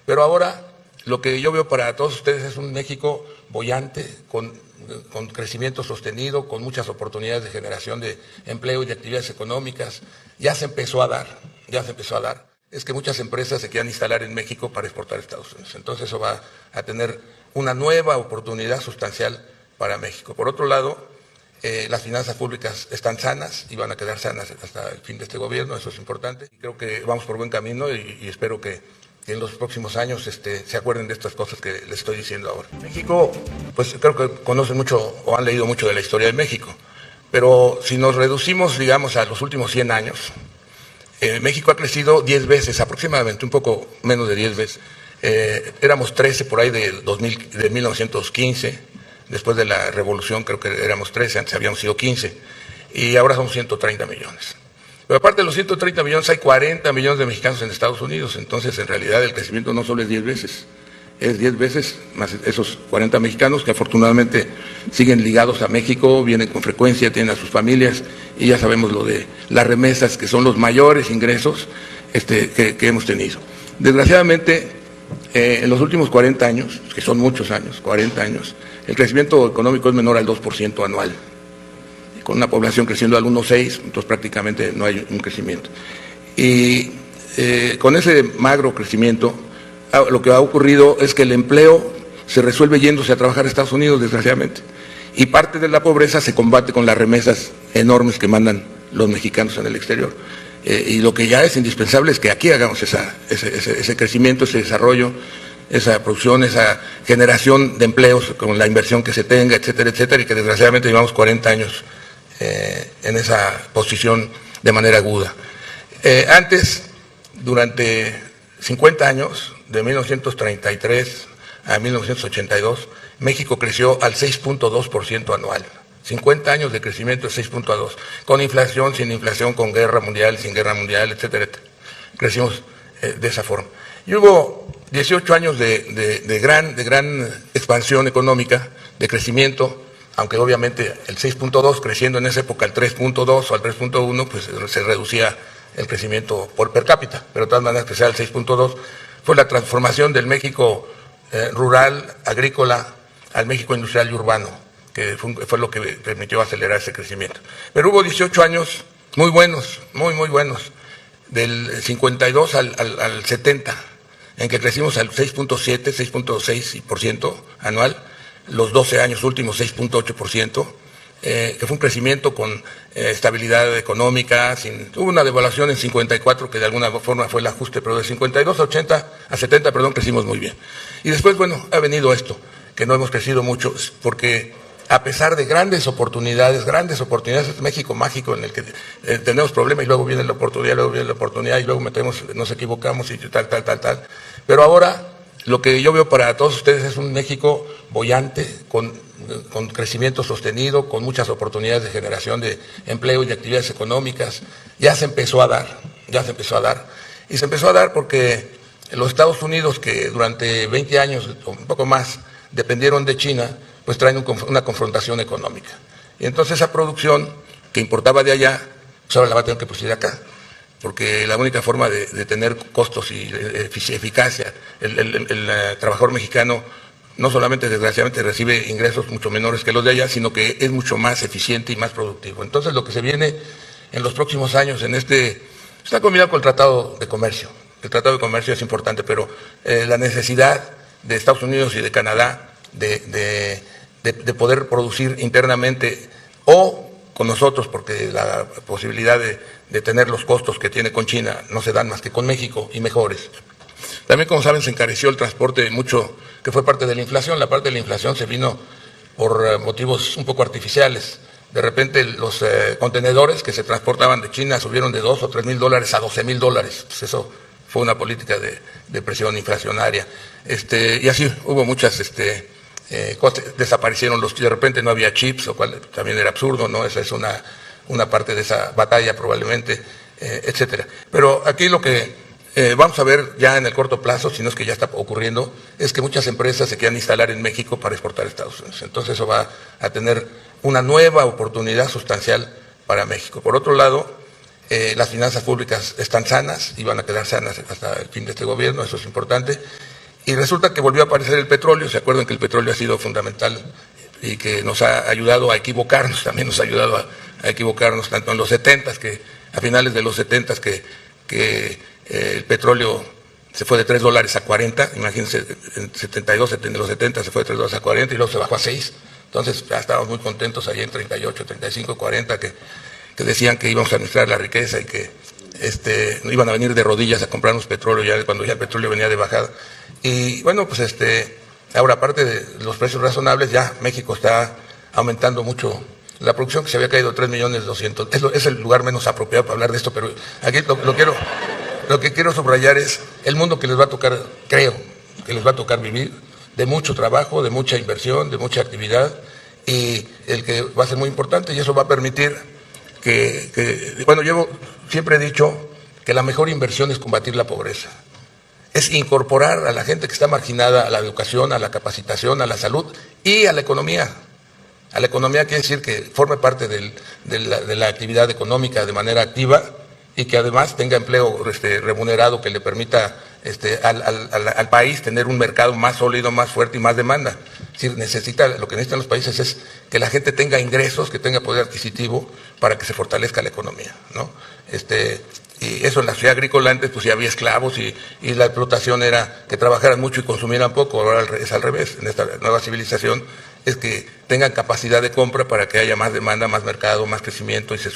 Pero ahora lo que yo veo para todos ustedes es un México boyante, con crecimiento sostenido, con muchas oportunidades de generación de empleo y de actividades económicas. Ya se empezó a dar. Es que muchas empresas se quieran instalar en México para exportar a Estados Unidos. Entonces eso va a tener una nueva oportunidad sustancial para México. Por otro lado, las finanzas públicas están sanas y van a quedar sanas hasta el fin de este gobierno, eso es importante. Y creo que vamos por buen camino y espero que en los próximos años se acuerden de estas cosas que les estoy diciendo ahora. México, pues creo que conocen mucho o han leído mucho de la historia de México, pero si nos reducimos, digamos, a los últimos 100 años, México ha crecido 10 veces, aproximadamente, un poco menos de 10 veces. Éramos 13 por ahí de 1915, después de la revolución creo que éramos 13, antes habíamos sido 15, y ahora somos 130 millones. Pero aparte de los 130 millones, hay 40 millones de mexicanos en Estados Unidos, entonces en realidad el crecimiento no solo es 10 veces, es 10 veces más esos 40 mexicanos que afortunadamente siguen ligados a México, vienen con frecuencia, tienen a sus familias, y ya sabemos lo de las remesas, que son los mayores ingresos que hemos tenido. Desgraciadamente, en los últimos 40 años, que son muchos años, 40 años, el crecimiento económico es menor al 2% anual, con una población creciendo al 1,6%, entonces prácticamente no hay un crecimiento. Y con ese magro crecimiento, lo que ha ocurrido es que el empleo se resuelve yéndose a trabajar a Estados Unidos, desgraciadamente. Y parte de la pobreza se combate con las remesas enormes que mandan los mexicanos en el exterior. Y lo que ya es indispensable es que aquí hagamos ese crecimiento, ese desarrollo, esa producción, esa generación de empleos con la inversión que se tenga, etcétera, etcétera, y que desgraciadamente llevamos 40 años en esa posición de manera aguda. Antes, durante 50 años, de 1933 a 1982, México creció al 6.2% anual. 50 años de crecimiento de 6.2%, con inflación, sin inflación, con guerra mundial, sin guerra mundial, etcétera, etcétera. Crecimos de esa forma. Y hubo 18 años de gran expansión económica, de crecimiento, aunque obviamente el 6.2 creciendo en esa época al 3.2 o al 3.1, pues se reducía el crecimiento por per cápita, pero de todas maneras que sea el 6.2, fue la transformación del México rural, agrícola, al México industrial y urbano, que fue lo que permitió acelerar ese crecimiento. Pero hubo 18 años muy buenos, muy buenos, del 52 al 70, en que crecimos al 6.7, 6.6% anual, los 12 años últimos 6.8%, que fue un crecimiento con estabilidad económica, hubo una devaluación en 54 que de alguna forma fue el ajuste, pero de 52 a 70, crecimos muy bien. Y después, bueno, ha venido esto, que no hemos crecido mucho, porque a pesar de grandes oportunidades, es México mágico en el que tenemos problemas y luego viene la oportunidad, y luego nos equivocamos y tal. Pero ahora lo que yo veo para todos ustedes es un México boyante, con crecimiento sostenido, con muchas oportunidades de generación de empleo y de actividades económicas. Ya se empezó a dar. Y se empezó a dar porque los Estados Unidos, que durante 20 años o un poco más dependieron de China, pues traen una confrontación económica. Y entonces esa producción que importaba de allá, pues ahora la va a tener que producir acá, porque la única forma de tener costos y eficacia, el trabajador mexicano no solamente desgraciadamente recibe ingresos mucho menores que los de allá, sino que es mucho más eficiente y más productivo. Entonces lo que se viene en los próximos años está combinado con el Tratado de Comercio. El Tratado de Comercio es importante, pero la necesidad de Estados Unidos y de Canadá de poder producir internamente o con nosotros, porque la posibilidad de tener los costos que tiene con China no se dan más que con México y mejores. También, como saben, se encareció el transporte mucho, que fue parte de la inflación. La parte de la inflación se vino por motivos un poco artificiales. De repente los contenedores que se transportaban de China subieron de $2 o $3 mil a $12,000. Pues eso fue una política de presión inflacionaria. Y así hubo muchas cosas, desaparecieron de repente no había chips, lo cual también era absurdo, ¿no? Esa es una parte de esa batalla probablemente, etcétera. Pero aquí lo que vamos a ver ya en el corto plazo, si no es que ya está ocurriendo, es que muchas empresas se quieran instalar en México para exportar a Estados Unidos. Entonces eso va a tener una nueva oportunidad sustancial para México. Por otro lado, las finanzas públicas están sanas y van a quedar sanas hasta el fin de este gobierno, eso es importante. Y resulta que volvió a aparecer el petróleo. ¿Se acuerdan que el petróleo ha sido fundamental y que nos ha ayudado a equivocarnos? También nos ha ayudado a equivocarnos, tanto en los 70s, que a finales de los 70s, que el petróleo se fue de $3 a 40, imagínense, en 72, en los 70 se fue de $3 a 40 y luego se bajó a 6. Entonces ya estábamos muy contentos ahí en 38, 35, 40, que decían que íbamos a administrar la riqueza y que no iban a venir de rodillas a comprarnos petróleo ya cuando ya el petróleo venía de bajada. Y bueno, pues ahora aparte de los precios razonables, ya México está aumentando mucho la producción, que se había caído 3.200.000. Es el lugar menos apropiado para hablar de esto, pero aquí lo que quiero subrayar es el mundo que les va a tocar, creo, que les va a tocar vivir, de mucho trabajo, de mucha inversión, de mucha actividad, y el que va a ser muy importante, y eso va a permitir bueno, yo siempre he dicho que la mejor inversión es combatir la pobreza, es incorporar a la gente que está marginada a la educación, a la capacitación, a la salud y a la economía. A la economía quiere decir que forme parte de la actividad económica de manera activa y que además tenga empleo remunerado que le permita al país tener un mercado más sólido, más fuerte y más demanda. Es decir, lo que necesitan los países es que la gente tenga ingresos, que tenga poder adquisitivo para que se fortalezca la economía, ¿no? Y eso en la sociedad agrícola antes pues ya había esclavos y la explotación era que trabajaran mucho y consumieran poco. Ahora es al revés. En esta nueva civilización es que tengan capacidad de compra para que haya más demanda, más mercado, más crecimiento y se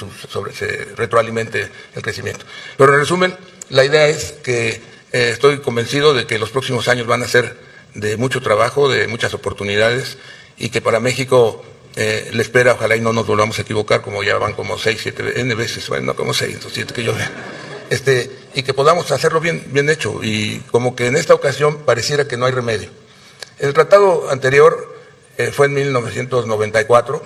retroalimente el crecimiento. Pero en resumen, la idea es que estoy convencido de que los próximos años van a ser de mucho trabajo, de muchas oportunidades, y que para México le espera, ojalá y no nos volvamos a equivocar, como ya van como 6, 7 N veces, bueno, no como 6, 7 que yo vea, y que podamos hacerlo bien hecho, y como que en esta ocasión pareciera que no hay remedio. El tratado anterior fue en 1994,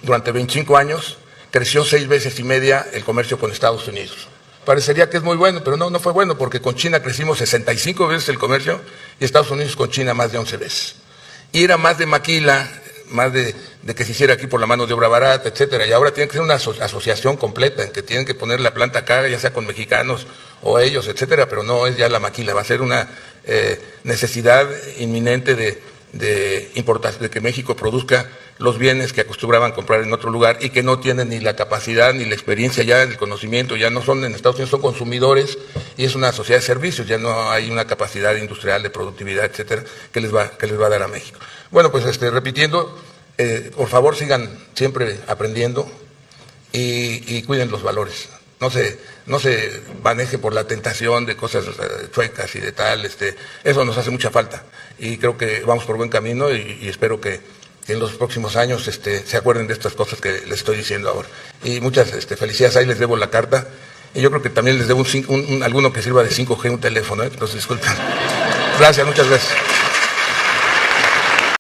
durante 25 años creció 6 veces y media el comercio con Estados Unidos. Parecería que es muy bueno, pero no fue bueno, porque con China crecimos 65 veces el comercio y Estados Unidos con China más de 11 veces. Y era más de maquila, más de que se hiciera aquí por la mano de obra barata, etcétera. Y ahora tiene que ser una asociación completa en que tienen que poner la planta acá, ya sea con mexicanos o ellos, etcétera, pero no es ya la maquila, va a ser una necesidad inminente de que México produzca los bienes que acostumbraban comprar en otro lugar y que no tienen ni la capacidad ni la experiencia ya, el conocimiento, ya no son en Estados Unidos, son consumidores y es una sociedad de servicios, ya no hay una capacidad industrial de productividad, etcétera, que les va a dar a México. Bueno, pues repitiendo, por favor sigan siempre aprendiendo y cuiden los valores. No se maneje por la tentación de cosas chuecas y de tal, eso nos hace mucha falta y creo que vamos por buen camino y espero que en los próximos años se acuerden de estas cosas que les estoy diciendo ahora. Y muchas felicidades, ahí les debo la carta y yo creo que también les debo alguno que sirva de 5G, un teléfono, entonces disculpen. Gracias, muchas gracias.